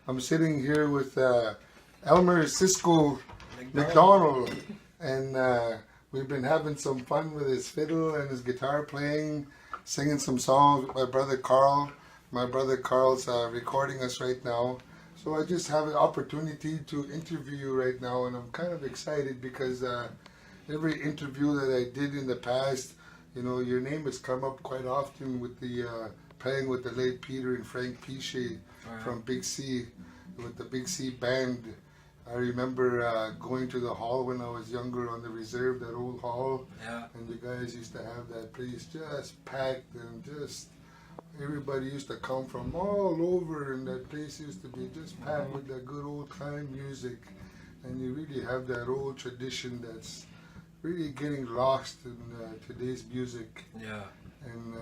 I'm sitting here with Elmer, Cisco, Mcdonald, and we've been having some fun with his fiddle and his guitar playing, singing some songs with my brother Carl. My brother Carl's recording us right now. So I just have an opportunity to interview you right now, and I'm kind of excited because every interview that I did in the past, you know, your name has come up quite often with the playing with the late Peter and Frank Pichet from Big C, with the Big C band. I remember going to the hall when I was younger on the reserve, that old hall, and you guys used to have that place just packed, and just everybody used to come from all over, and that place used to be just packed with that good old time music. And you really have that old tradition that's really getting lost in today's music. Yeah. And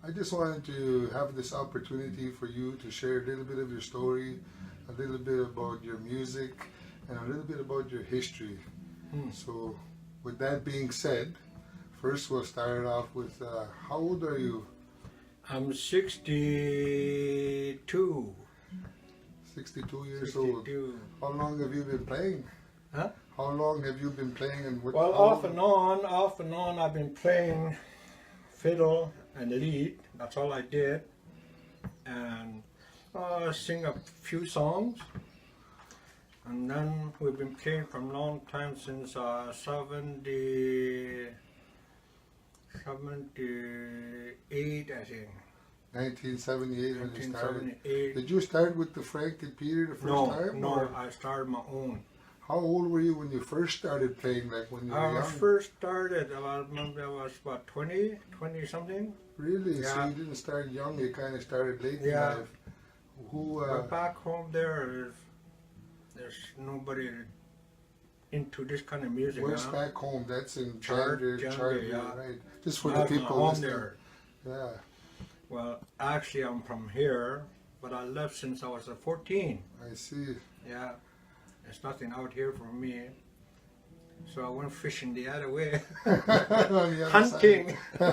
I just wanted to have this opportunity for you to share a little bit of your story, a little bit about your music, and a little bit about your history. So with that being said, first we'll start off with how old are you? I'm 62. 62 years old. How long have you been playing? Huh? How long have you been playing? And what? Well, off and on, I've been playing fiddle and lead. That's all I did, and sing a few songs. And then we've been playing from a long time, since 78, I think. 1978 when you started. 1978. Did you start with the Frank and Peter the first time? No, or? I started my own. How old were you when you first started playing, like when you were young? I first started, I remember I was about 20 something. Really? Yeah. So you didn't start young, you kind of started late in Yeah. life. Who, But back home there's nobody into this kind of music. where's back home? That's in Charter, yeah. Right. Just for Not the people home listening. there. Yeah. Well, actually I'm from here, but I left since I was 14. I see. Yeah, there's nothing out here for me. So I went fishing the other way, hunting. I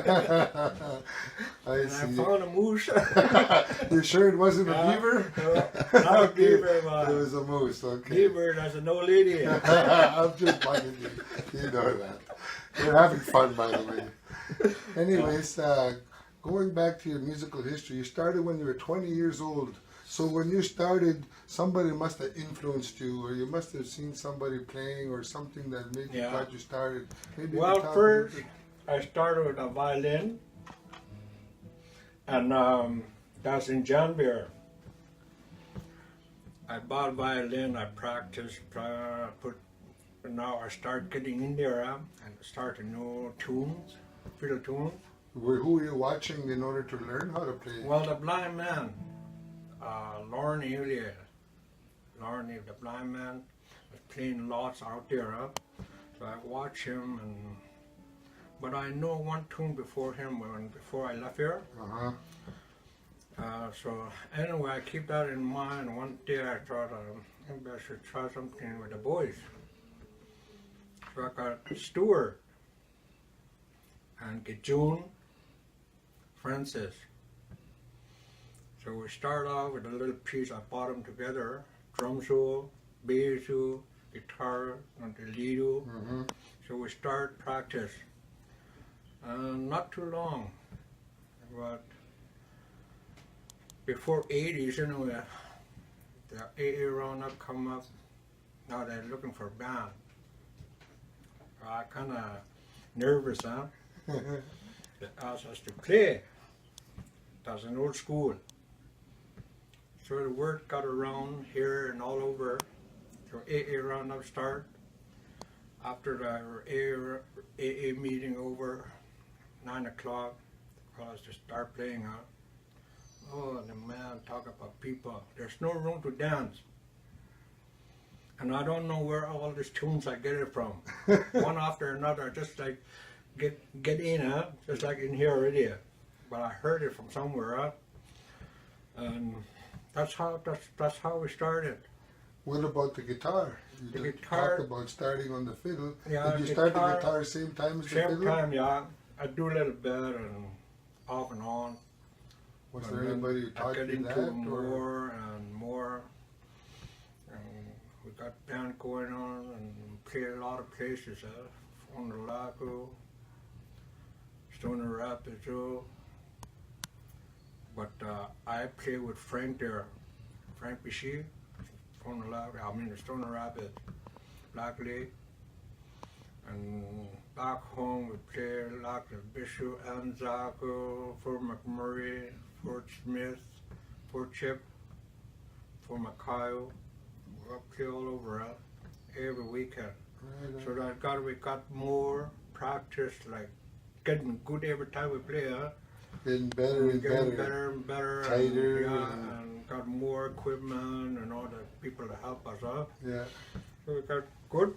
And see. I found a moose. You sure it wasn't a beaver? Not a beaver, It was a moose, okay. beaver, that's an old lady. I'm just bugging you. You know that. We're having fun, by the way. Anyways, going back to your musical history, you started when you were 20 years old. So when you started, somebody must have influenced you, or you must have seen somebody playing, or something that made you thought you started. Maybe you Well, could talk a first little I started with a violin, and that's in Janvier. I bought a violin, I practiced, now I start getting in there and start to know tunes, fiddle tunes. Who were you watching in order to learn how to play? Well, the blind man, Lauren Elliott, the blind man, was playing lots out there. So I watch him, but I know one tune before him before I left here. So anyway, I keep that in mind. One day I thought maybe I should try something with the boys. So I got Stuart and June Francis. So we start off with a little piece. I bought them together: drum solo, bass solo, guitar, and the lead. So we start practice. Not too long, but before 80s, you know, the AA roundup come up. Now they're looking for a band. I kind of nervous, huh? They asked us to play. That's an old school. So the word got around here and all over. So AA roundup start. After the AA meeting over, 9 o'clock, calls to start playing. Oh, the man talk about people. There's no room to dance. And I don't know where all these tunes I get it from. One after another, just like get in, just like in here already. But I heard it from somewhere, and that's how we started. What about the guitar? You talked about starting on the fiddle. Yeah, Did you start the guitar same time as the fiddle? Same time, yeah. I do a little bit and off and on. Was there anybody who taught you that? More and more. got band going on and play a lot of places. On the Lago, Stoner Rapids, but I play with Frank there, Frank Bichy, from the Lago. I mean the Stoner Rapids, Black Lake, and back home we play like the Bishop, Anzaco, Fort McMurray, Fort Smith, Fort Chip, Fort McKyle. We play all over every weekend. Right, So that we got more practice, like getting good every time we play, getting better and getting better. better and better, Tighter, and got more equipment and all the people to help us, Yeah. So we got good.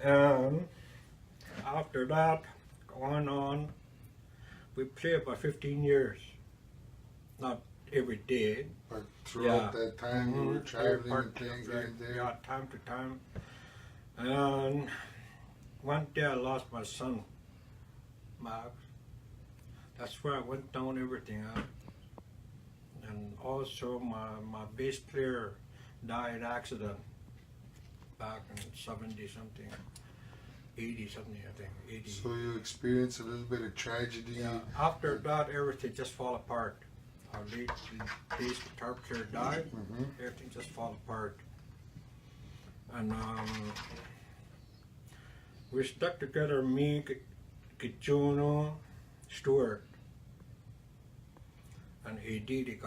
And after that, going on, we played about 15 years. Not every day. But throughout that time, we were traveling and playing here and there. Yeah, time to time. And one day I lost my son, Max. That's where I went down everything. And also my bass player died in accident back in 70 something, 80 something I think, 80. So you experienced a little bit of tragedy. Yeah. After that, everything just fall apart. Our late bass guitar player died. Everything just fall apart. And we stuck together, me, Gijono, Stewart, and AD. He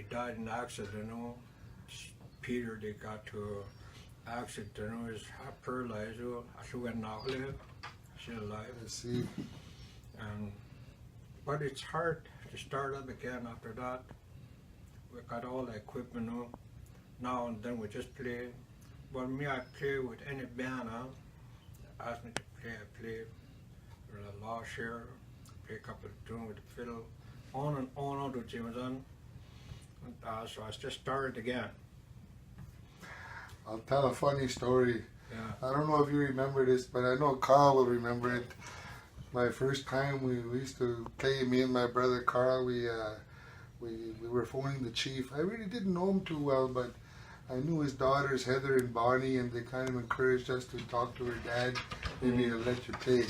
died in an accident. You know. Peter, they got to accident. You know, he's half paralyzed. Still alive. I see. But it's hard to start up again after that. We got all the equipment now and then we just play. But me, I play with any band. Ask me to play, I play with a law share, play a couple of tunes with the fiddle, on and on to Jameson. So I just started again. I'll tell a funny story. Yeah. I don't know if you remember this, but I know Carl will remember it. My first time we used to play, me and my brother Carl, we were phoning the chief. I really didn't know him too well, but I knew his daughters Heather and Bonnie, and they kind of encouraged us to talk to her dad, maybe he'll let you play.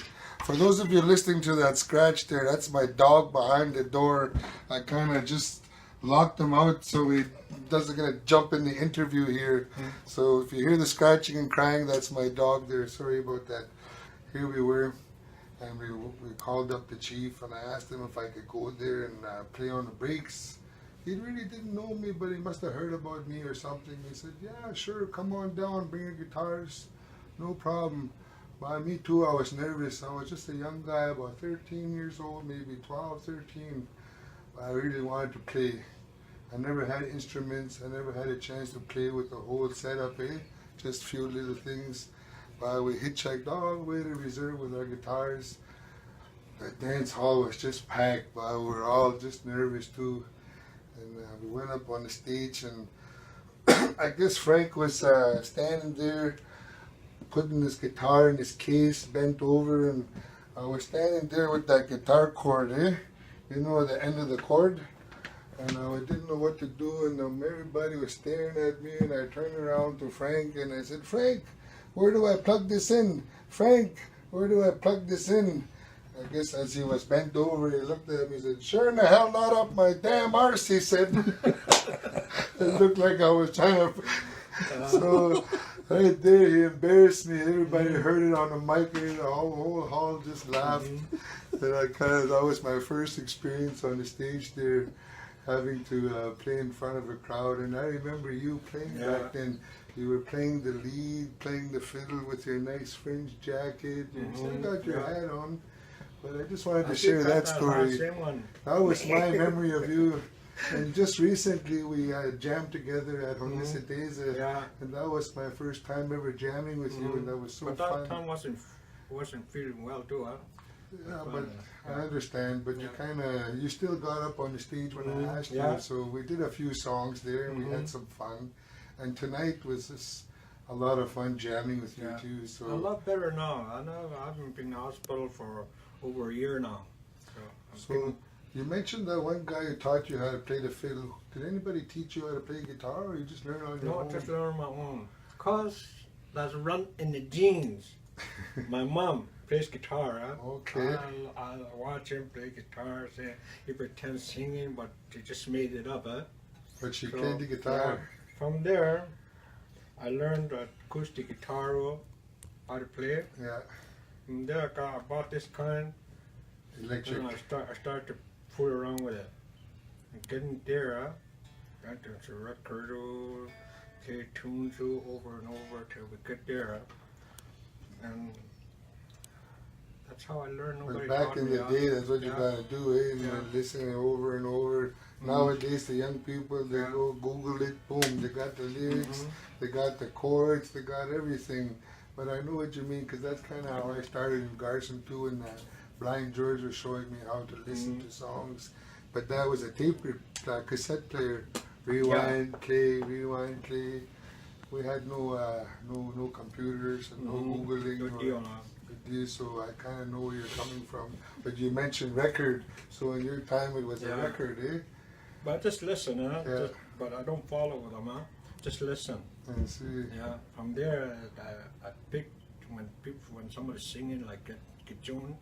For those of you listening to that scratch there, that's my dog behind the door. I kind of just locked him out so he doesn't gonna jump in the interview here. So if you hear the scratching and crying, that's my dog there. Sorry about that. Here we were, and we called up the chief, and I asked him if I could go there and play on the breaks. He really didn't know me, but he must have heard about me or something. He said, yeah, sure, come on down, bring your guitars, no problem. By me too, I was nervous. I was just a young guy, about 13 years old, maybe 12, 13. But I really wanted to play. I never had instruments. I never had a chance to play with the whole setup, just a few little things. But we hitchhiked all the way to reserve with our guitars. The dance hall was just packed, but we were all just nervous too. And we went up on the stage, and I guess Frank was standing there, putting his guitar in his case, bent over, and I was standing there with that guitar cord, you know, the end of the cord, and I didn't know what to do, and everybody was staring at me, and I turned around to Frank, and I said, Frank, where do I plug this in? Frank, where do I plug this in? I guess as he was bent over, he looked at me and said, sure in the hell not up my damn arse, he said. It looked like I was trying to... So, right there, he embarrassed me. Everybody heard it on the mic, and the whole hall just laughed. And that was my first experience on the stage there, having to play in front of a crowd. And I remember you playing back then. You were playing the lead, playing the fiddle with your nice fringe jacket. You still got your hat on. But I just wanted to share that story. That was my memory of you. And just recently we jammed together at Honisateza, and that was my first time ever jamming with you, and that was so fun. But that time wasn't feeling well too, huh? Yeah, but I understand. But you still got up on the stage when I asked you. So we did a few songs there, and we had some fun. And tonight was just a lot of fun jamming with you too. So a lot better now. I know I haven't been in the hospital for over a year now. So You mentioned that one guy who taught you how to play the fiddle. Did anybody teach you how to play guitar, or you just learn on your own? No, just learn on my own. Cause that's run in the genes. My mom plays guitar. Huh? Okay. I watch him play guitar. Say he pretends singing, but he just made it up. Huh? But she played the guitar. From there, I learned acoustic guitar, how to play it. Yeah. From there, I bought this kind. Electric. And I start to fool around with it. And getting there, got to record, play tunes over and over till we get there. And that's how I learned. Nobody But back taught in me the how. day, that's what you Yeah. gotta do, eh? And Yeah. you're listening over and over. Nowadays, the young people, they go Google it, boom, they got the lyrics, they got the chords, they got everything. But I know what you mean, because that's kind of how I started in Garson too, and Blind George was showing me how to listen to songs. But that was a cassette player. Rewind, play, rewind, play. We had no computers and no Googling Good or deal, huh? good deal, so I kind of know where you're coming from. But you mentioned record, so in your time it was a Yeah. record, eh? But just listen, huh? Yeah. But I don't follow with them, huh? Just listen. And see, Yeah. From there, I picked when somebody's singing like get June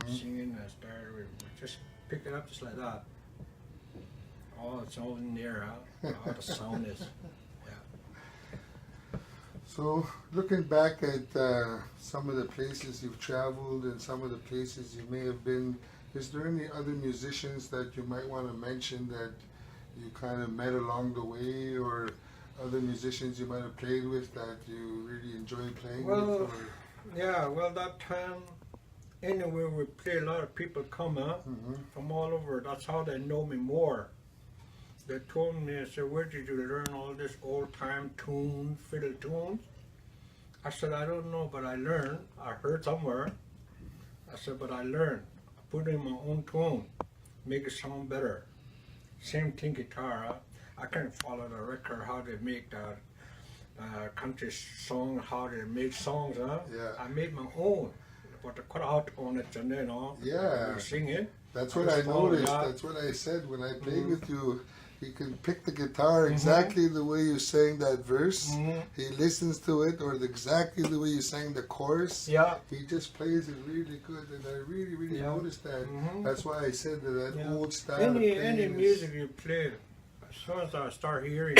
singing, I started with just pick it up just like that. Oh, it's all in there, huh? How the sound is. so looking back at some of the places you've traveled and some of the places you may have been, is there any other musicians that you might want to mention that you kind of met along the way, or other musicians you might have played with that you really enjoy playing with? Well, Or? yeah, well, that time, anywhere we play, a lot of people come from all over. That's how they know me more. They told me, I said, where did you learn all this old-time tunes, fiddle tunes? I said, I don't know, but I learned. I heard somewhere. I said, but I learned. I put in my own tune, make it sound better. Same thing, guitar. I can't follow the record, how they make the country song, how they make songs. Yeah. I made my own. But I cut out on it, and then Yeah. we sing it. That's I what just I follow noticed. that. That's what I said when I played with you. He can pick the guitar exactly the way you sang that verse. He listens to it, or exactly the way you sang the chorus. Yeah. He just plays it really good, and I really noticed that. That's why I said that Yeah. old style of Any playing is- music you play, as soon as I start hearing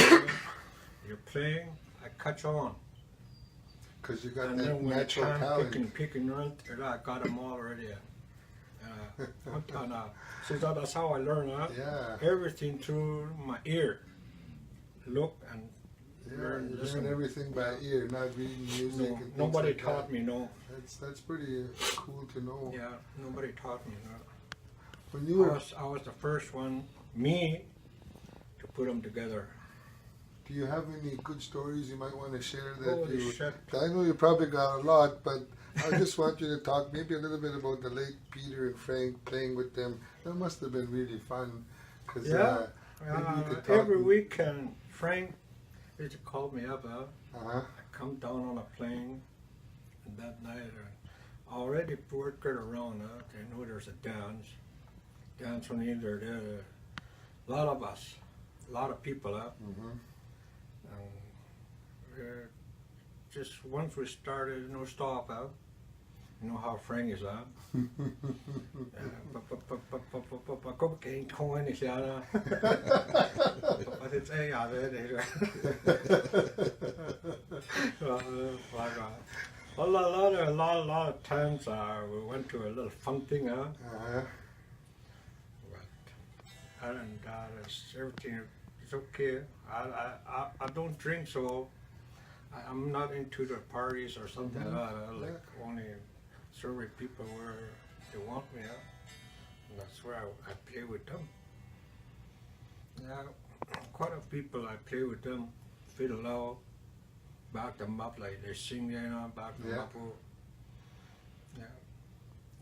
you're playing, I catch on. Because you got And that then when natural time talent. picking run, I got them all already. So that's how I learn. Yeah. Everything through my ear. Look and Yeah, learn, you listen. learn everything by ear, not reading music. No, and things nobody like taught that. me, no. That's pretty cool to know. Yeah, nobody taught me, no. When you were, I was the first one, me, to put them together. do you have any good stories you might want to share that Holy you? shit. I know you probably got a lot, but I just want you to talk maybe a little bit about the late Peter and Frank, playing with them. That must have been really fun. Cause, Yeah. maybe you could talk. Every weekend, Frank used to call me up. Uh-huh. I come down on a plane, and that night, already worked around. They know there's a dance. Dance on either there. A lot of us, a lot of people. Mhm. And just once we started, no stop. You know how Frank is. Kom geen coin is ja. Wat het is ja, a lot of times we went to a little fun thing. Uh-huh. But other than that, everything is okay. I don't drink, so I'm not into the parties or something like that. Like only serving people where they want me. And that's where I play with them. Yeah, quite a people I play with them, fiddle out, back them up like they sing, back them up. Yeah.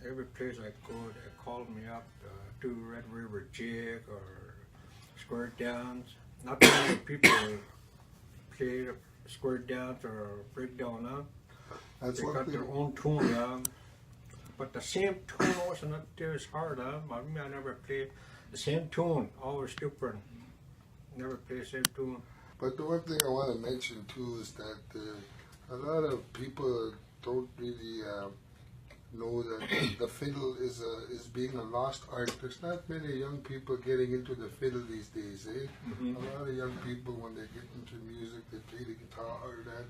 Every place I go, they call me up to do Red River Jig or square dance. Not many people play the square dance or breakdown. That's They what got we, their own tune. But the same tune wasn't there as hard. I mean, I never played The same tune, always different. Never play the same tune. But the one thing I want to mention too is that a lot of people don't really know that the fiddle is being a lost art. There's not many young people getting into the fiddle these days, eh? Mm-hmm. A lot of young people, when they get into music, they play the guitar or that.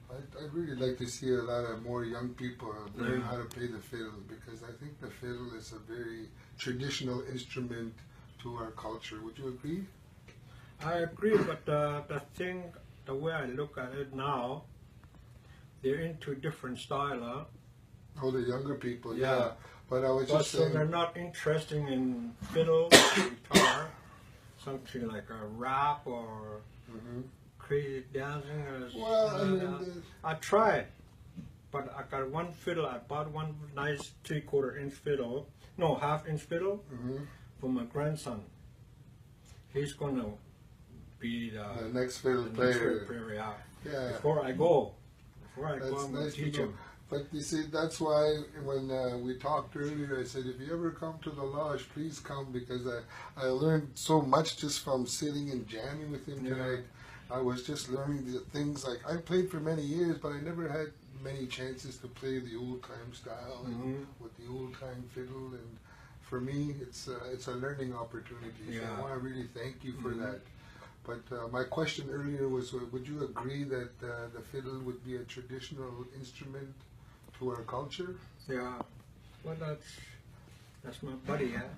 I'd really like to see a lot of more young people learn how to play the fiddle, because I think the fiddle is a very traditional instrument to our culture. Would you agree? I agree, but the thing, the way I look at it now, they're into different style, huh? Oh, the younger people, yeah. Yeah. But I was But just so saying, they're not interested in fiddle, guitar, something like a rap or Mhm. crazy dancing. Or Well, I something mean, like that. I tried, but I got one fiddle. I bought one nice 3/4-inch fiddle, no, half-inch fiddle Mhm. for my grandson. He's gonna be the next fiddle the next player. fiddle player, yeah. Yeah. Before I go, I'm That's gonna nice to teach know. him. But you see, that's why when we talked earlier, I said, if you ever come to the lodge, please come, because I learned so much just from sitting and jamming with him Yeah. tonight. I was just learning the things, like I played for many years, but I never had many chances to play the old time style and Mhm. with the old time fiddle. And for me, it's a learning opportunity. So I Yeah. want to really thank you for Mhm. that. But my question earlier was, would you agree that the fiddle would be a traditional instrument to our culture? Yeah. Well, that's my buddy, yeah.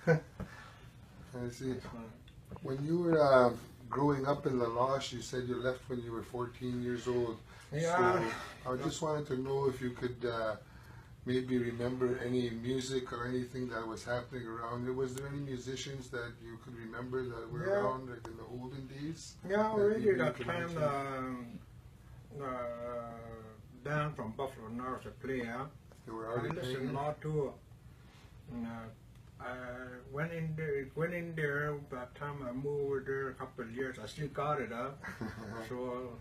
I see. That's my, When you were growing up in La Loche, you said you left when you were 14 years old. Yeah. So I just wanted to know if you could maybe remember any music or anything that was happening around there. Was there any musicians that you could remember that were Yeah. around, like in the olden days? yeah, That already you that could time mention? Dan from Buffalo North to play, huh? They were I already listened playing? a lot to. And, I went in there. By the time I moved over there a couple of years, I still got it, huh? So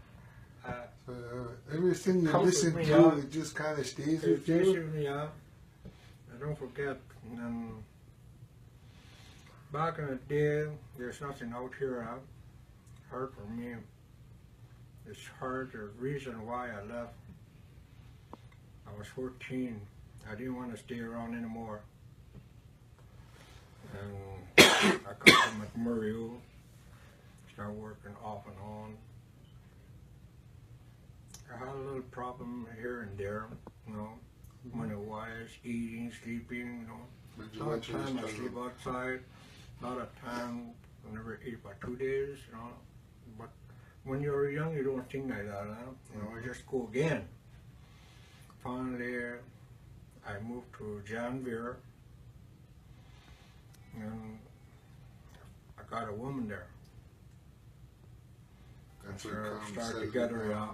So, everything you Comfort listen me, to, yeah. it just kind of stays it with you. stays me, yeah. I don't forget. And back in the day, there's nothing out here, huh? Hard for me. It's hard. The reason why I left, I was 14. I didn't want to stay around anymore. And I come to McMurray, started working off and on. I had a little problem here and there, you know, money-wise, eating, sleeping, you know. But A you lot went of through the time I struggle. sleep outside. A lot of time I never eat for 2 days, you know. But when you're young, you don't think like that, huh? You know, you just go again. Finally, I moved to Janvier, and I got a woman there. That's So what we comes. started says together, it. yeah.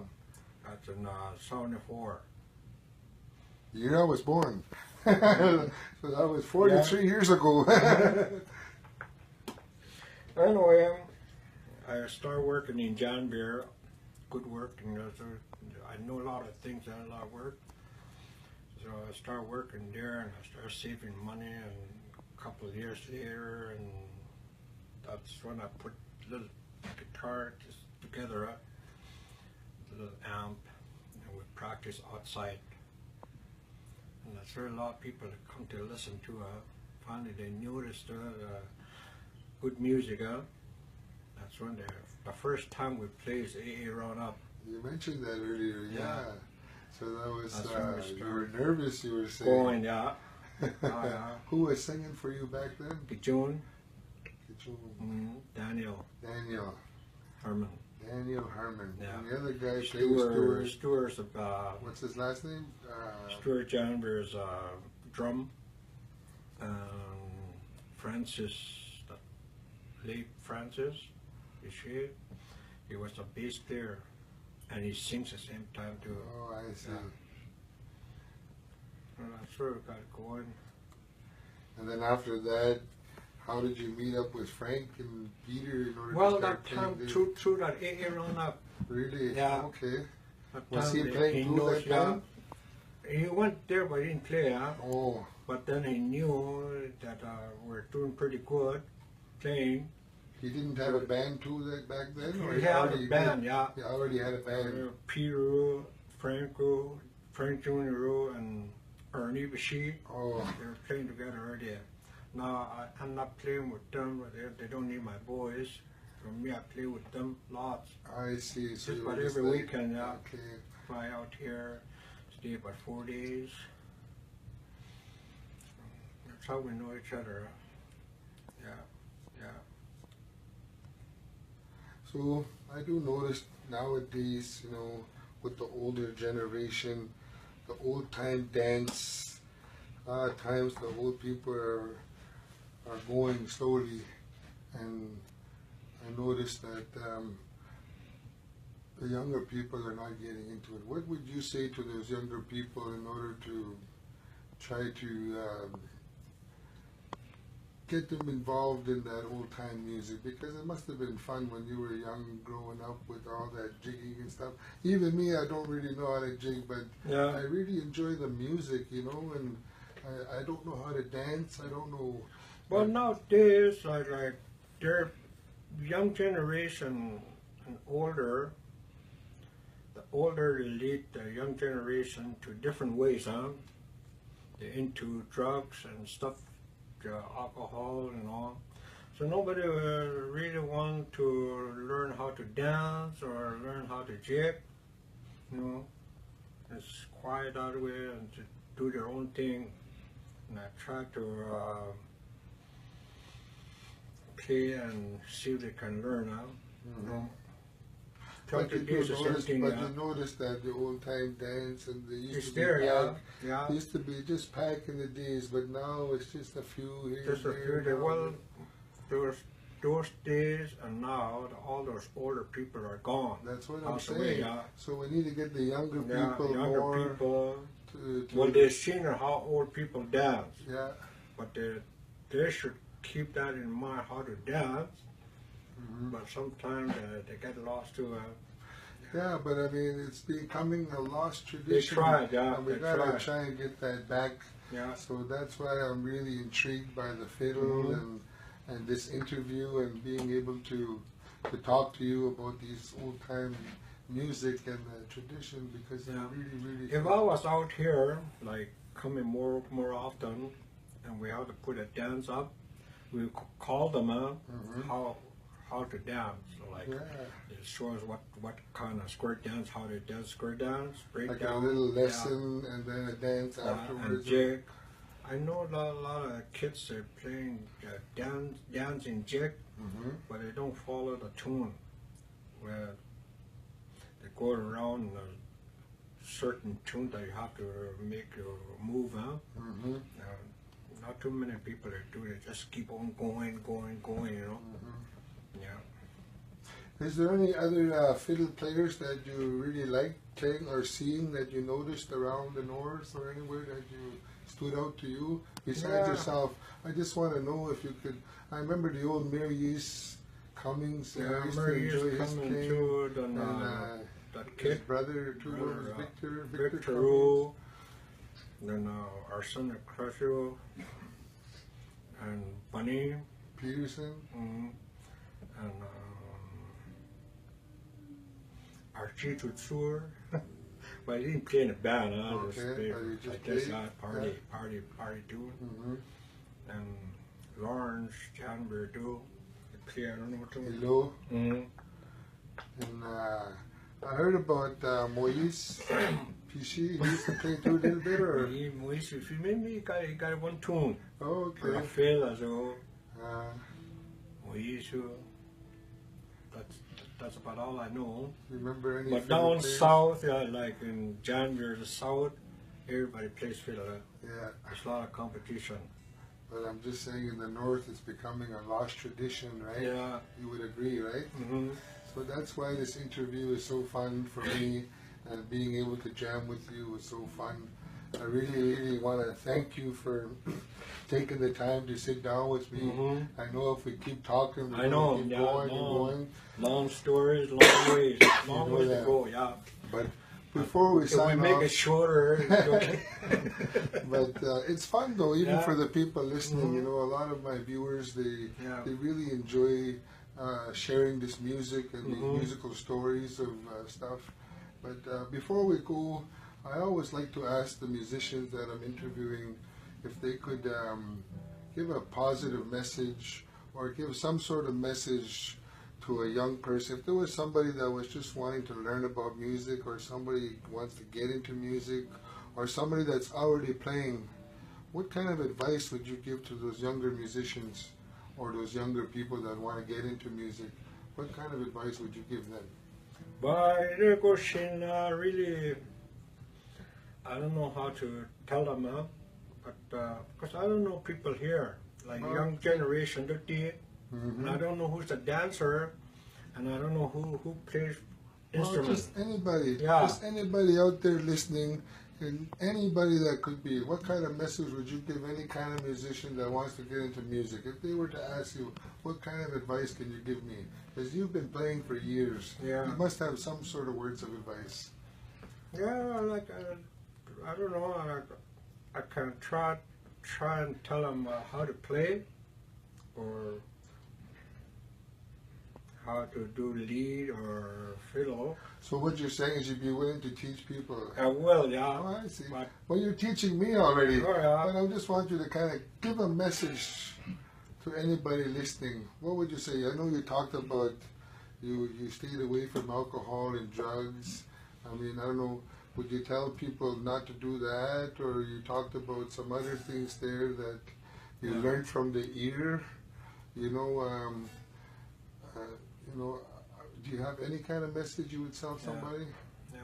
That's in 74. The year I was born. So that was 43 years ago. Anyway, I started working in Janvier. Good work, and I know a lot of things and a lot of work. So I started working there, and I started saving money. And a couple of years later, and that's when I put a little guitar together, a little amp, and we practice outside. And that's where a lot of people that come to listen to. Finally, they noticed good music. That's when the first time we played is AA Run Up. You mentioned that earlier, yeah. Yeah. So that was, That's when we you were started nervous, you were saying. Going, yeah. Who was singing for you back then? June, Daniel Daniel Herman. Herman. Yeah. And the other guy played Stuart. Stuart's What's his last name? Stuart Janver's drum. Francis, the late Francis, he was a bass player, and he sings at the same time too. Oh, I see. Yeah. And that's where we got going. And then after that, how did you meet up with Frank and Peter in order Well, to start that time playing? through that AA Run Up. Really? Yeah. Okay. That Was time he playing he through knows, that time? he went there, but he didn't play, huh? Oh, But then he knew that we're doing pretty good playing. he didn't have a band too back then? Or He had a already band, did? yeah. He already had a band. Peter, Frank Jr., and Ernie Bashir. Oh, They were playing together already. Now I'm not playing with them. They don't need my boys. For me, I play with them lots. I see. So Just you were about just every like, weekend, yeah. okay. Fly out here, stay about 4 days. That's how we know each other. Yeah. So I do notice nowadays, with the older generation, the old time dance, times the old people are going slowly, and I noticed that the younger people are not getting into it. What would you say to those younger people in order to try to get them involved in that old time music? Because it must have been fun when you were young, growing up with all that jigging and stuff. Even me, I don't really know how to jig, but I really enjoy the music, and I don't know how to dance. I don't know. Well, nowadays, like their young generation and older, the older they lead the young generation to different ways, huh? They're into drugs and stuff, alcohol and all. So nobody really want to learn how to dance or learn how to jig, It's quiet out of the way and to do their own thing. And I try to play and see if they can learn now. But you notice that the old time dance and they used It's to be there, packed. yeah. Used to be just packed in the days, but now it's just a few here. Just a few days. Well, those days and now, all those older people are gone. That's what I'm Out the saying. way, yeah. So we need to get the younger people younger more. people. To Well, they've seen how old people dance, yeah. but they should keep that in mind how to dance. But sometimes they get lost to. Yeah, but I mean, it's becoming a lost tradition. They tried, yeah. And we they gotta tried. try and get that back. Yeah. So that's why I'm really intrigued by the fiddle and this interview and being able to talk to you about these old time music and tradition, because they're really If I was out here, like coming more often, and we have to put a dance up, we call them how to dance. So like it shows what kind of square dance, how to dance square dance, break like down, a little lesson and then a dance and afterwards. jig. I know a lot of kids are playing dancing jig, but they don't follow the tune. Where they go around a certain tune that you have to make your move, huh? Not too many people that do it. Just keep on going, Yeah. Is there any other fiddle players that you really like playing or seeing that you noticed around the north or anywhere that you stood out to you besides yourself? I just want to know if you could. I remember the old Mary's Cummings. I used to enjoy his playing. Too, And that his kid, brother too was Victor Victor, then our son Crusher, and Bunny, Peterson. and Archie Tour. But he didn't play in a band, huh? Okay, but he just I guess played. party too. And Lawrence Janberg too. They play, I don't know what to do. Hello. And I heard about Moise Pichi. He used to play too a little bit, or? Moise, if you maybe he got one tune. Oh, okay. Rafael, so Moise, that's about all I know. Remember any? But down south, like in January, the south, everybody plays fiddle. Yeah. There's a lot of competition. But I'm just saying, in the north, it's becoming a lost tradition, right? Yeah. You would agree, right? So that's why this interview is so fun for me, and being able to jam with you was so fun. I really want to thank you for taking the time to sit down with me. I know if we keep talking, we're going to keep going and going. Long stories, long ways to go, yeah. But before we If sign we make off, it shorter, it's okay. but it's fun though, even Yeah. for the people listening. Mhm. You know, a lot of my viewers Yeah. they really enjoy sharing this music and the Mhm. musical stories of stuff. But before we go, I always like to ask the musicians that I'm interviewing if they could give a positive message or give some sort of message to a young person. If there was somebody that was just wanting to learn about music, or somebody wants to get into music, or somebody that's already playing, what kind of advice would you give to those younger musicians or those younger people that want to get into music? What kind of advice would you give them? But the question really, I don't know how to tell them, but because I don't know people here, like young generation, and I don't know who's a dancer, and I don't know who plays Well, instruments. just anybody, Yeah. just anybody out there listening, and anybody that could be. What kind of message would you give any kind of musician that wants to get into music? If they were to ask you, what kind of advice can you give me? Because you've been playing for years. Yeah. You must have some sort of words of advice. Yeah, like I don't know. I can try and tell them how to play, or how to do lead or fiddle. So what you're saying is you'd be willing to teach people. I will, yeah. Oh, I see. But, Well, you're teaching me already. Oh, yeah. But I just want you to kind of give a message to anybody listening. What would you say? I know you talked about you stayed away from alcohol and drugs. I mean, I don't know. Would you tell people not to do that, or you talked about some other things there that you Yeah. learned from the ear? You know, do you have any kind of message you would tell somebody? yeah.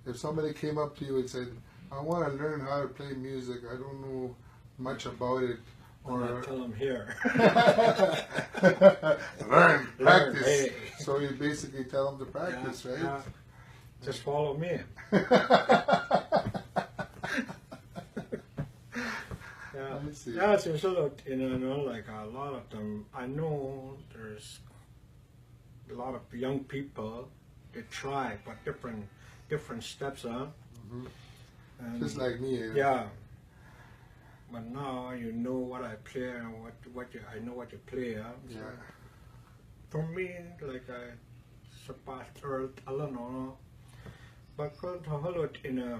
If somebody came up to you and said, I want to learn how to play music, I don't know much about it, Or or tell them here. learn, practice. Hey. So you basically tell them to practice, Yeah, right? yeah. Just follow me. Yeah. I see. Yeah, it's sort of, like a lot of them. I know there's a lot of young people. They try, but different steps, huh? Mhm. And Just like me. yeah. But now you know what I play and I know what you play, huh? So Yeah. for me, like I suppose I don't know. But to hold it in a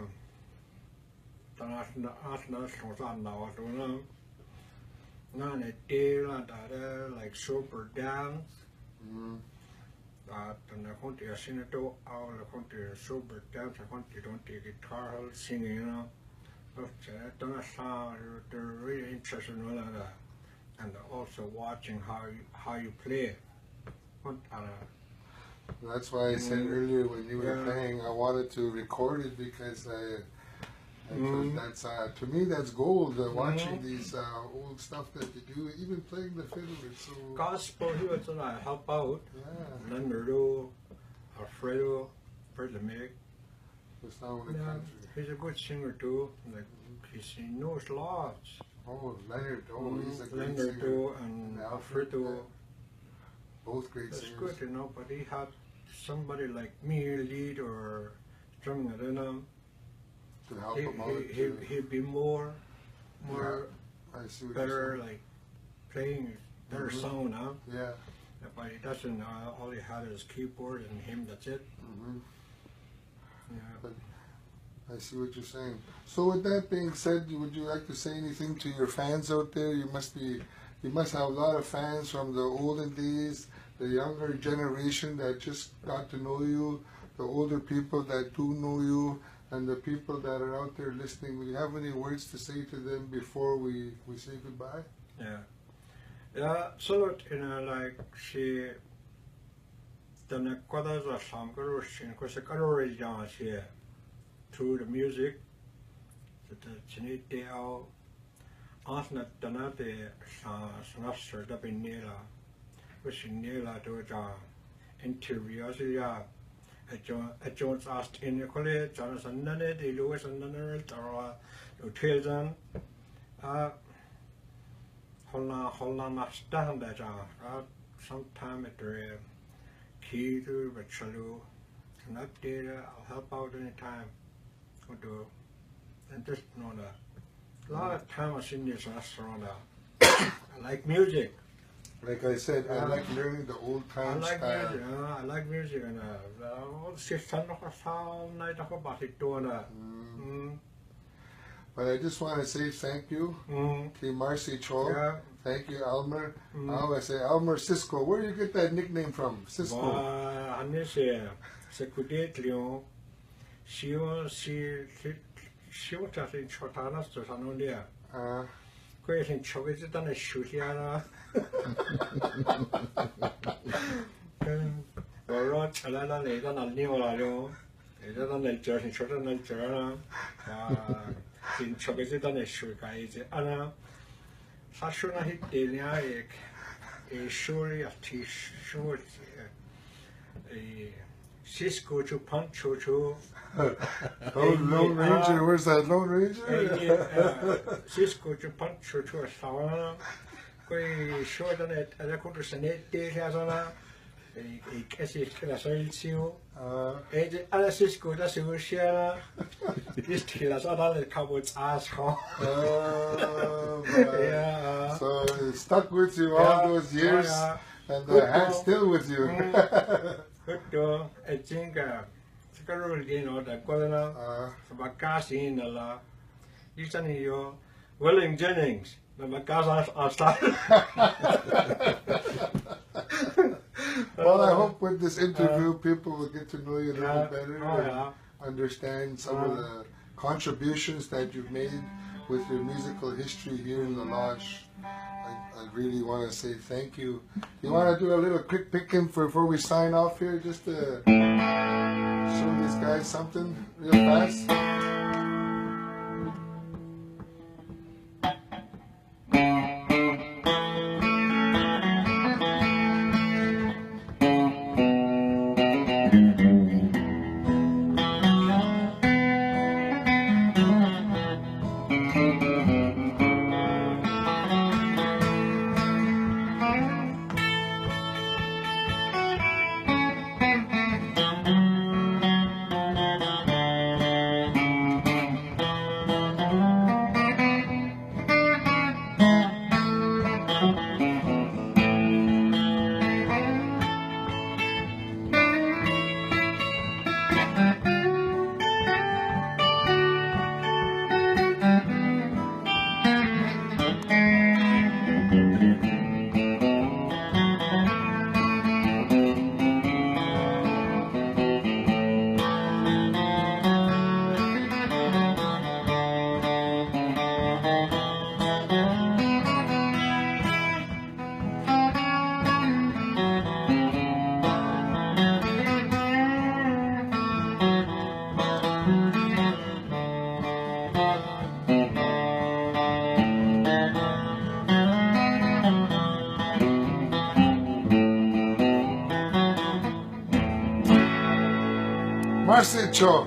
like super dance. Mhm. And I want to sing it all. I want to super dance. I want to don't take guitar singing. But they're really interested in all that, and also watching how you play. That's why I said earlier when you were Yeah. playing, I wanted to record it because I Mhm. that's to me that's gold. Watching Mhm. these old stuff that you do, even playing the fiddle, it's so Gospel here, so I help out. yeah. Leonardo, Alfredo, Make. The sound of the Yeah, country. he's a good singer too. Like he knows lots. Oh, Leonard, he's a great Leonardo singer. and Alfred, Alfredo. Both great That's singers. good, but he had somebody like me lead or drumming it in him. To help him out. He'd be more I see what better, you're like playing better Mhm. sound, huh? saying. Yeah. But he doesn't. All he had is keyboard and him. That's it. hmm Yeah. I see what you're saying. So with that being said, would you like to say anything to your fans out there? You must have a lot of fans from the olden days, the younger generation that just got to know you, the older people that do know you, and the people that are out there listening. Would you have any words to say to them before we say goodbye? Yeah. Yeah. So like she. Then quadras are some girls because the color she through the music. That she need to out. After that, the semester that been near, which near to the interview. So yeah. Jones asked in the college, Jonathan Nane, the Lewis and Nane, or Tilden. Holland, stand that sometime at the key to Richelieu. can update it. I'll help out anytime. I'll do. And just you know a lot of time I was in this restaurant. I like music. Like I said, I like learning the old I time like style. music. I like music and But I just want to say thank you to Marcy Cho. Yeah. Thank you, Elmer. I always say, Elmer Cisco. Where do you get that nickname from? Cisco. 아니세 세쿠데트리오 시오자신 초타나스 사노리아 그에신 초게지단에 슈시아나 뭐로 잘라나 내가 날리오라요 내가 날저신 초타 날저나 진 초게지단에 슈가이지 아나 사슈나 히데냐 에 슈리아 티 슈리 Cisco to punch to Lone Ranger, where's that Lone Ranger? Cisco to punch to a sauna. Quei short on it, and I could resonate Hasana. A cassie Kilasil. Ada Cisco, that's a share. This kills other cowboys ass. Yeah. So it stuck with you all those years, and the hat's still with you. Good, I think, Scarrow, you know, the governor, Sabakasi in the law. You send your William Jennings, the Macasa outside. Well, I hope with this interview, people will get to know you a little better and understand some of the contributions that you've made with your musical history here in the lodge. I really want to say thank you. You want to do a little quick picking before we sign off here, just to show these guys something real fast? Marcy Cho.